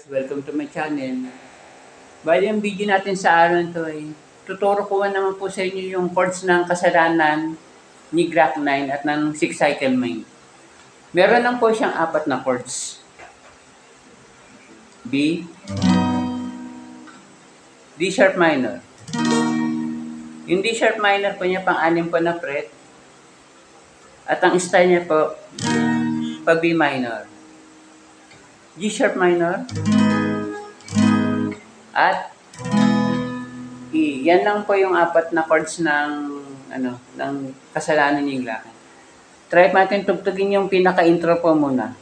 Welcome to my channel. Bali, yung video natin sa araw nito ay tuturo ko naman po sa inyo yung chords ng kasalanan ni Glock 9 at ng 6 cycle main. Meron lang po siyang 4 na chords. B, D sharp minor. Yung D sharp minor po niya pang-6 po na fret. At ang style niya po, pa B minor. G sharp minor at E. Yan lang po yung 4 na chords ng ng kasalanan ng Glock. Try natin tugtugin yung pinaka-intro po muna.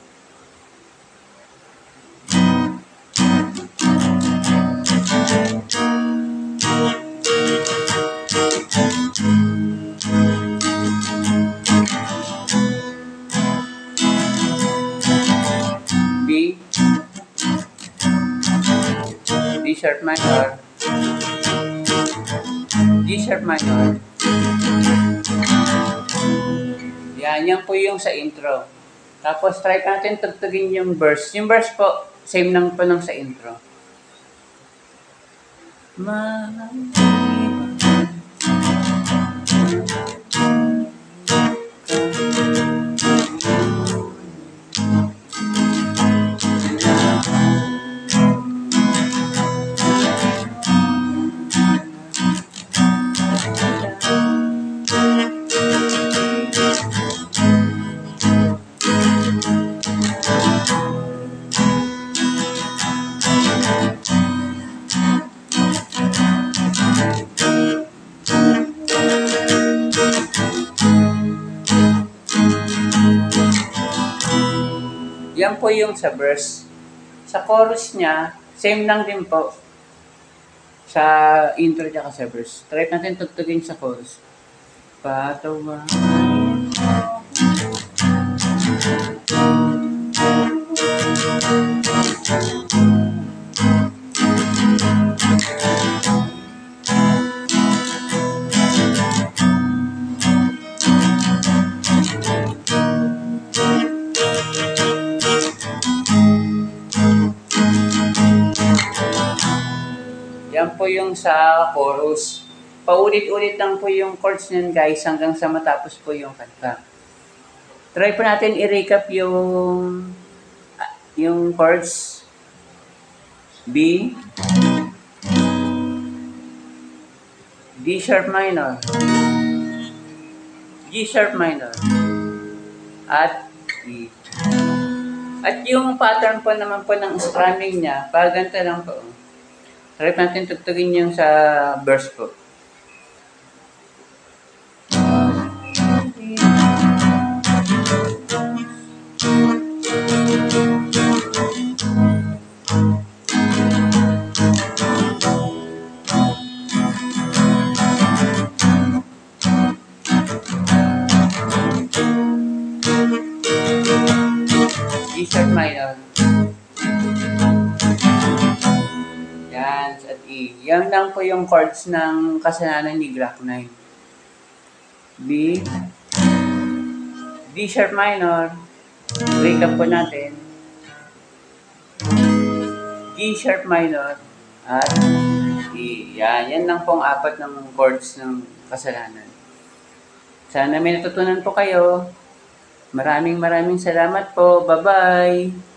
B, D sharp minor, G sharp minor. Yan po yung sa intro. Tapos try natin tugtugin yung verse. Yung verse po, same lang po ng sa intro. Yan po yung sa verse. Sa chorus niya, same lang din po sa intro niya sa verse. Try natin tugtugin sa chorus. Patawa. Yan po yung sa chorus. Paulit-ulit lang po yung chords niyan guys hanggang sa matapos po yung kanta. Try po natin i-recap yung chords. B, D sharp minor, G sharp minor, at E. At yung pattern po naman po ng strumming niya, paganta lang po. Try natin tugtugin yung sa verse po. G sharp minor. Yan, at E. Yan lang po yung chords ng kasalanan ni Glock 9. B, D sharp minor. Recap po natin. G sharp minor. At E. Yan lang pong 4 ng chords ng kasalanan. Sana may natutunan po kayo. Maraming salamat po. Bye-bye!